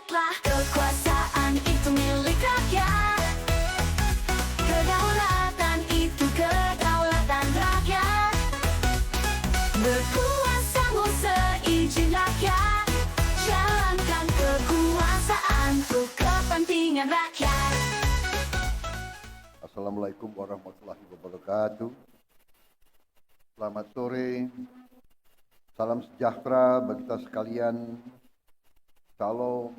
Ingatlah, kekuasaan itu milik rakyat. Kedaulatan itu kedaulatan rakyat. Berkuasamu seizin rakyat. Jalankan kekuasaan untuk kepentingan rakyat. Assalamualaikum warahmatullahi wabarakatuh. Selamat sore. Salam sejahtera bagi kita sekalian. Salam,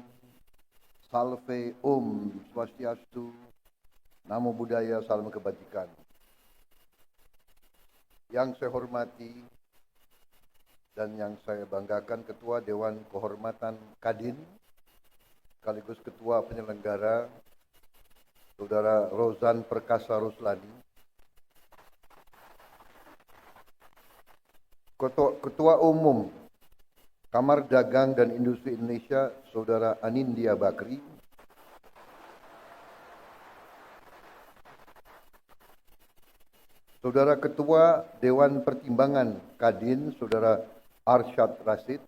salve, om, swastiastu, namo buddhaya, salam kebajikan. Yang saya hormati dan yang saya banggakan Ketua Dewan Kehormatan Kadin, sekaligus Ketua Penyelenggara, Saudara Rozan Perkasa Ruslani, Ketua Umum Kamar Dagang dan Industri Indonesia, Saudara Anindya Bakri, Saudara Ketua Dewan Pertimbangan Kadin, Saudara Arsyad Rashid,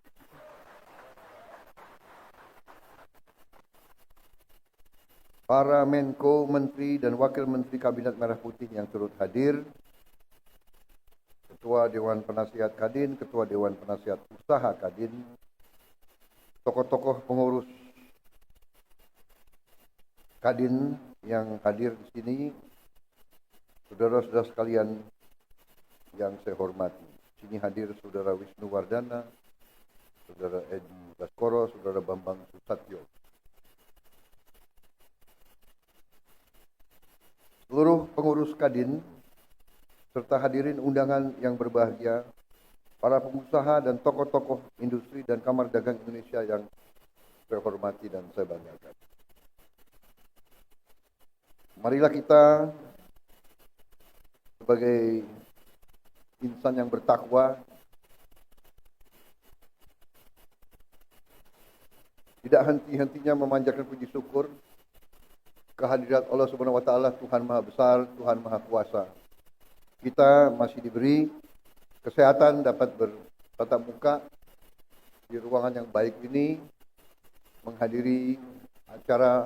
para Menko, Menteri dan Wakil Menteri Kabinet Merah Putih yang turut hadir, Ketua Dewan Penasihat Kadin, Ketua Dewan Penasihat Usaha Kadin, tokoh-tokoh pengurus Kadin yang hadir di sini, saudara-saudara sekalian yang saya hormati. Di sini hadir Saudara Wisnu Wardana, Saudara Edi Baskoro, Saudara Bambang Susatyo. Seluruh pengurus Kadin, serta hadirin undangan yang berbahagia, para pengusaha dan tokoh-tokoh industri dan Kamar Dagang Indonesia yang saya hormati dan saya banggakan. Marilah kita sebagai insan yang bertakwa tidak henti-hentinya memanjatkan puji syukur kehadirat Allah Subhanahu wa taala, Tuhan Maha Besar, Tuhan Maha Kuasa. Kita masih diberi kesehatan dapat bertatap muka di ruangan yang baik ini, menghadiri acara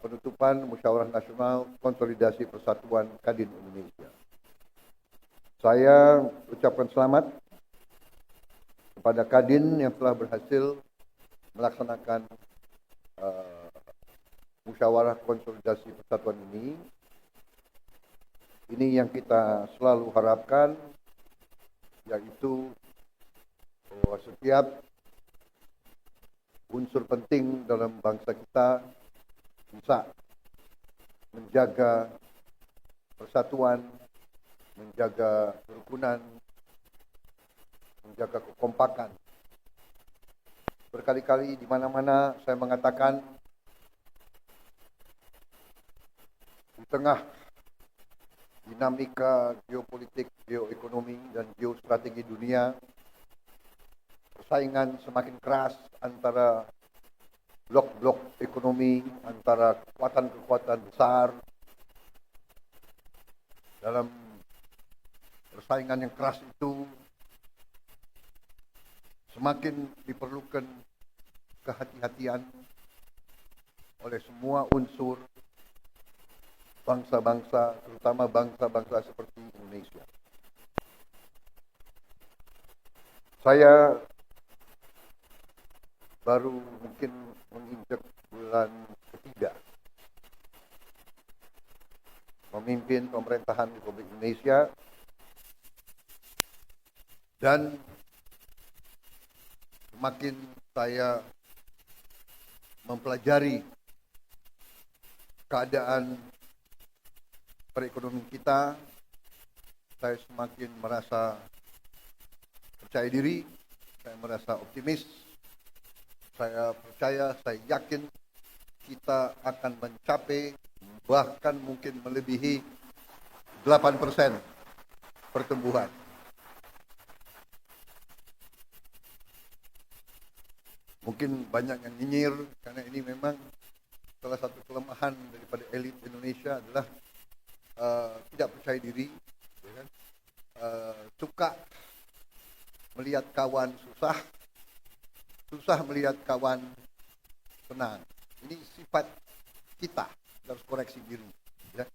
penutupan Musyawarah Nasional Konsolidasi Persatuan Kadin Indonesia. Saya ucapkan selamat kepada Kadin yang telah berhasil melaksanakan Musyawarah Konsolidasi Persatuan ini. Ini yang kita selalu harapkan, yaitu bahwa setiap unsur penting dalam bangsa kita bisa menjaga persatuan, menjaga kerukunan, menjaga kekompakan. Berkali-kali di mana-mana saya mengatakan, di tengah dinamika geopolitik, geoekonomi, dan geostrategi dunia, persaingan semakin keras antara blok-blok ekonomi, antara kekuatan-kekuatan besar. Dalam persaingan yang keras itu, semakin diperlukan kehati-hatian oleh semua unsur bangsa-bangsa, terutama bangsa-bangsa seperti Indonesia. Saya baru mungkin menginjak bulan ketiga memimpin pemerintahan Republik Indonesia, dan semakin saya mempelajari keadaan perekonomian kita, saya semakin merasa percaya diri, saya merasa optimis, saya percaya, saya yakin kita akan mencapai, bahkan mungkin melebihi 8% pertumbuhan. Mungkin banyak yang nyinyir, karena ini memang salah satu kelemahan daripada elit Indonesia adalah tidak percaya diri, ya kan? Suka melihat kawan susah melihat kawan tenang. Ini sifat kita harus koreksi diri. Ya.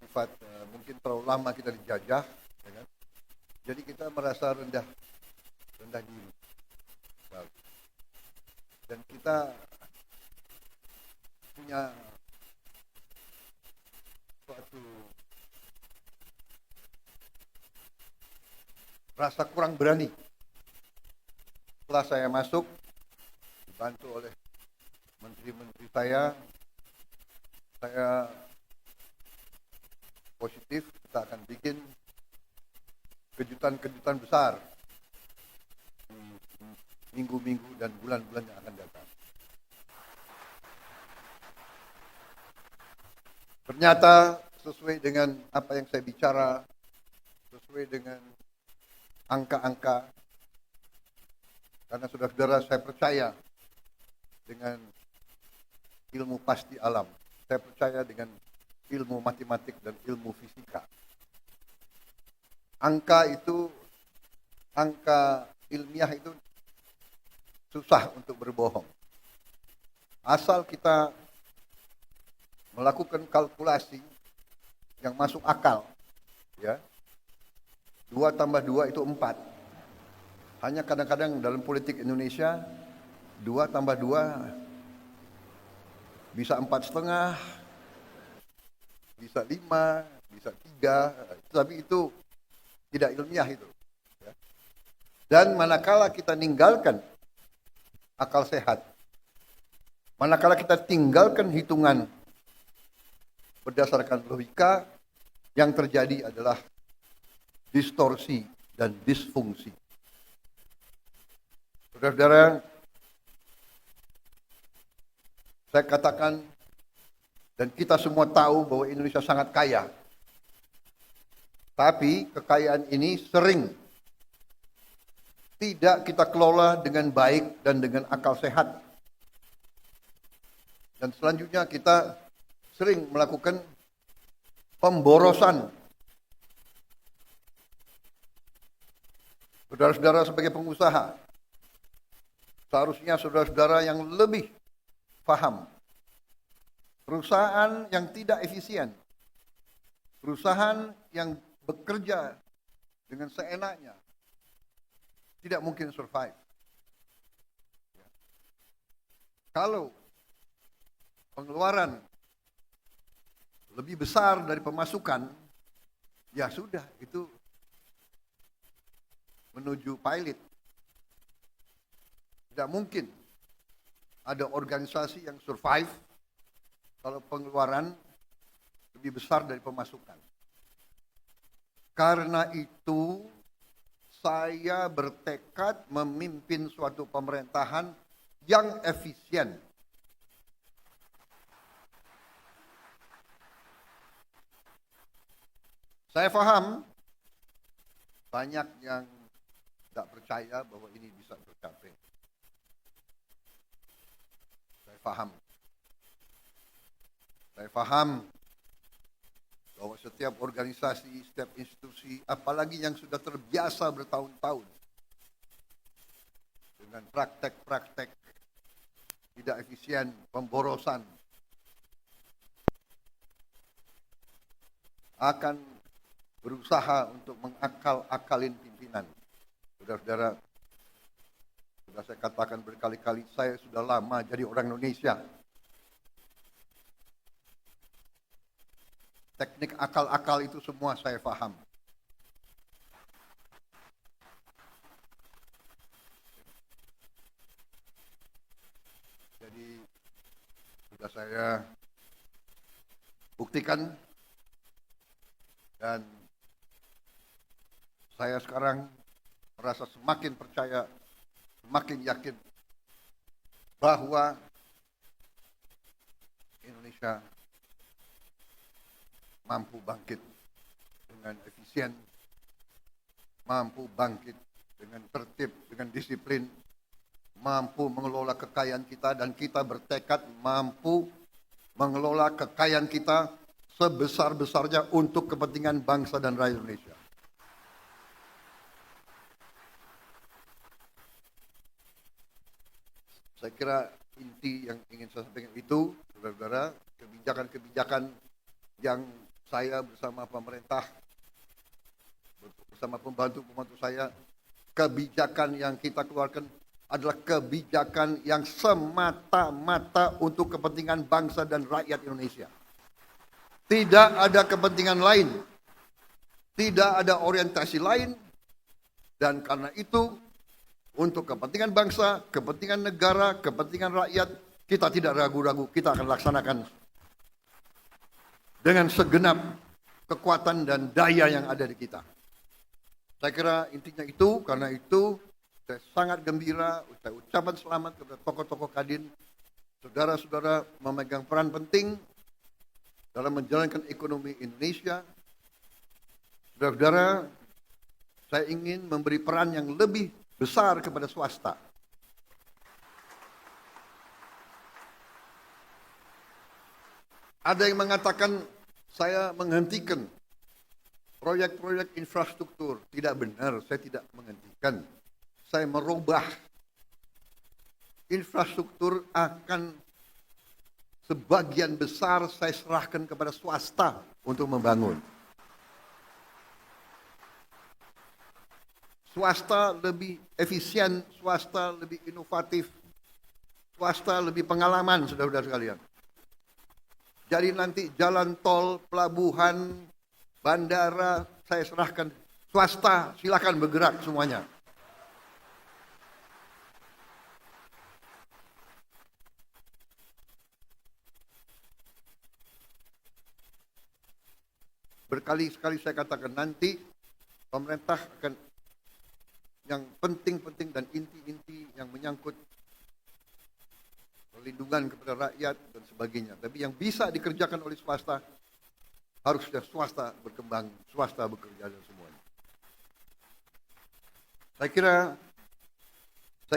Sifat mungkin terlalu lama kita dijajah, ya kan? Jadi kita merasa rendah diri. Dan kita punya suatu rasa kurang berani. Setelah saya masuk, dibantu oleh menteri-menteri saya positif, kita akan bikin kejutan-kejutan besar minggu-minggu dan bulan-bulan yang akan datang. Ternyata sesuai dengan apa yang saya bicara, sesuai dengan angka-angka, karena saudara-saudara saya percaya dengan ilmu pasti alam, saya percaya dengan ilmu matematik dan ilmu fisika. Angka ilmiah itu susah untuk berbohong. Asal kita melakukan kalkulasi yang masuk akal, ya. 2 tambah 2 itu 4. Hanya kadang-kadang dalam politik Indonesia 2 tambah 2 bisa 4,5, bisa 5, bisa 3, tapi itu tidak ilmiah itu. Ya. Dan manakala kita ninggalkan akal sehat, manakala kita tinggalkan hitungan berdasarkan logika, yang terjadi adalah distorsi dan disfungsi. Saudara-saudara, saya katakan dan kita semua tahu bahwa Indonesia sangat kaya. Tapi kekayaan ini sering tidak kita kelola dengan baik dan dengan akal sehat. Dan selanjutnya kita sering melakukan pemborosan. Saudara-saudara sebagai pengusaha, seharusnya saudara-saudara yang lebih paham. Perusahaan yang tidak efisien, perusahaan yang bekerja dengan seenaknya, tidak mungkin survive. Kalau pengeluaran lebih besar dari pemasukan, ya sudah, itu menuju pilot. Tidak mungkin ada organisasi yang survive kalau pengeluaran lebih besar dari pemasukan. Karena itu, saya bertekad memimpin suatu pemerintahan yang efisien. Saya paham banyak yang tidak percaya bahwa ini bisa tercapai. Saya paham bahwa setiap organisasi, setiap institusi, apalagi yang sudah terbiasa bertahun-tahun dengan praktek-praktek tidak efisien, pemborosan, akan berusaha untuk mengakal-akalin pimpinan. Saudara-saudara, sudah saya katakan berkali-kali, saya sudah lama jadi orang Indonesia. Teknik akal-akal itu semua saya paham. Jadi sudah saya buktikan dan saya sekarang merasa semakin percaya, semakin yakin bahwa Indonesia mampu bangkit dengan efisien, mampu bangkit dengan tertib, dengan disiplin, mampu mengelola kekayaan kita, dan kita bertekad mampu mengelola kekayaan kita sebesar-besarnya untuk kepentingan bangsa dan rakyat Indonesia. Saya kira inti yang ingin saya sampaikan itu, saudara-saudara, kebijakan-kebijakan yang saya bersama pemerintah, bersama pembantu-pembantu saya, kebijakan yang kita keluarkan adalah kebijakan yang semata-mata untuk kepentingan bangsa dan rakyat Indonesia. Tidak ada kepentingan lain, tidak ada orientasi lain, dan karena itu untuk kepentingan bangsa, kepentingan negara, kepentingan rakyat, kita tidak ragu-ragu, kita akan laksanakan dengan segenap kekuatan dan daya yang ada di kita. Saya kira intinya itu, karena itu saya sangat gembira, saya ucapkan selamat kepada tokoh-tokoh Kadin, saudara-saudara memegang peran penting dalam menjalankan ekonomi Indonesia. Saudara-saudara, saya ingin memberi peran yang lebih besar kepada swasta. Ada yang mengatakan saya menghentikan proyek-proyek infrastruktur. Tidak benar, saya tidak menghentikan. Saya merubah. Infrastruktur akan sebagian besar saya serahkan kepada swasta untuk membangun. Swasta lebih efisien, swasta lebih inovatif, swasta lebih pengalaman, saudara-saudara sekalian. Jadi nanti jalan tol, pelabuhan, bandara, saya serahkan swasta, silakan bergerak semuanya. Berkali-kali saya katakan nanti pemerintah akan yang penting-penting dan inti-inti yang menyangkut perlindungan kepada rakyat dan sebagainya. Tapi yang bisa dikerjakan oleh swasta, harusnya swasta berkembang, swasta bekerja dan semuanya. Saya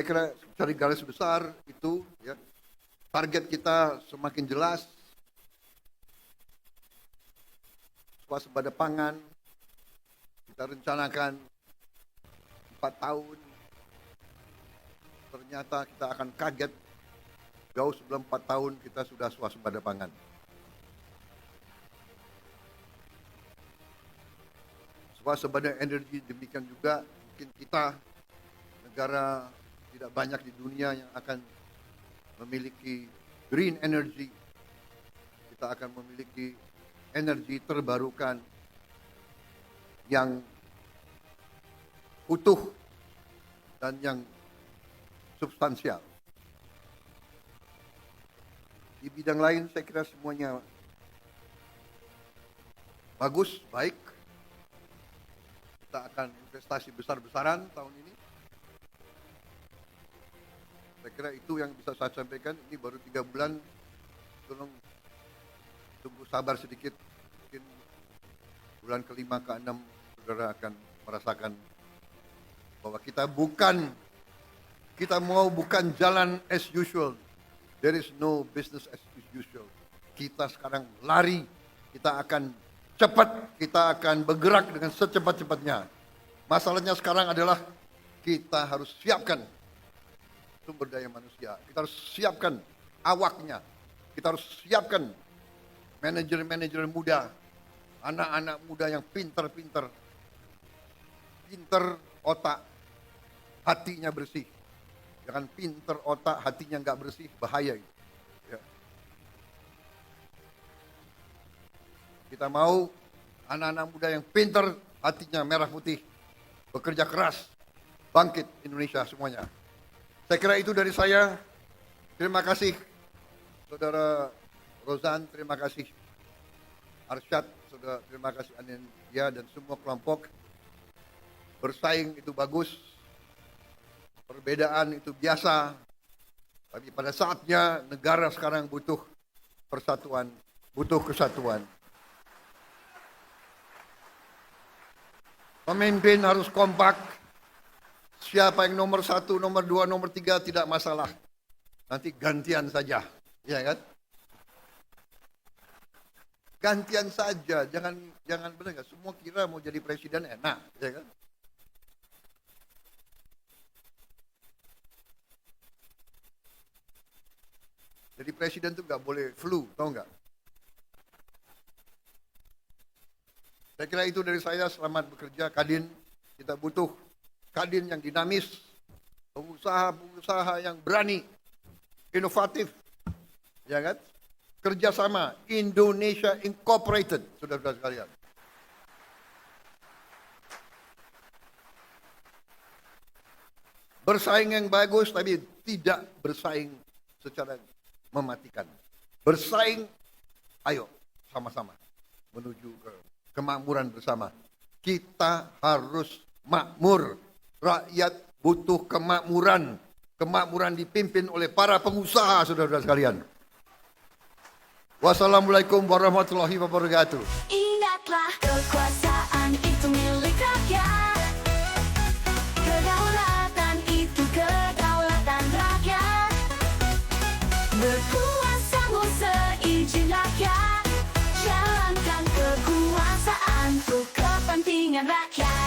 kira cari garis besar itu, ya, target kita semakin jelas, swasembada pangan, kita rencanakan 4 tahun, ternyata kita akan kaget, jauh sebelum 4 tahun kita sudah swasembada pangan. Swasembada energi demikian juga, mungkin kita negara tidak banyak di dunia yang akan memiliki green energy. Kita akan memiliki energi terbarukan yang utuh dan yang substansial. Di bidang lain saya kira semuanya bagus, baik. Kita akan investasi besar-besaran tahun ini. Saya kira itu yang bisa saya sampaikan. Ini baru 3 bulan, tolong tunggu sabar sedikit. Mungkin bulan ke-5 ke-6 saudara akan merasakan bahwa kita mau bukan jalan as usual. There is no business as usual. Kita sekarang lari, kita akan cepat, kita akan bergerak dengan secepat-cepatnya. Masalahnya sekarang adalah kita harus siapkan sumber daya manusia. Kita harus siapkan awaknya. Kita harus siapkan manajer-manajer muda, anak-anak muda yang pinter otak, hatinya bersih. Jangan pinter otak, hatinya nggak bersih, bahaya itu. Ya. Kita mau anak-anak muda yang pinter, hatinya merah putih, bekerja keras, bangkit Indonesia semuanya. Saya kira itu dari saya. Terima kasih Saudara Rozan, terima kasih Arsyad, Saudara, terima kasih Anindya dan semua kelompok. Bersaing itu bagus, perbedaan itu biasa, tapi pada saatnya negara sekarang butuh persatuan, butuh kesatuan. Pemimpin harus kompak. Siapa yang nomor 1, nomor 2, nomor 3 tidak masalah. Nanti gantian saja, ya kan? Gantian saja, jangan benar nggak? Semua kira mau jadi presiden enak, ya kan? Jadi presiden itu nggak boleh flu, tahu nggak? Saya kira itu dari saya. Selamat bekerja, Kadin. Kita butuh Kadin yang dinamis, pengusaha-pengusaha yang berani, inovatif, ya kan? Kerjasama Indonesia Incorporated, saudara-saudara sekalian. Bersaing yang bagus, tapi tidak bersaing secara mematikan. Bersaing, ayo sama-sama menuju ke kemakmuran bersama. Kita harus makmur. Rakyat butuh kemakmuran. Kemakmuran dipimpin oleh para pengusaha, saudara-saudara sekalian. Wassalamualaikum warahmatullahi wabarakatuh. Ingatlah, kekuasaan itu milik rakyat. Kedaulatan itu kedaulatan rakyat. Berkuasamu seizin rakyat. Jalankan kekuasaan untuk kepentingan rakyat.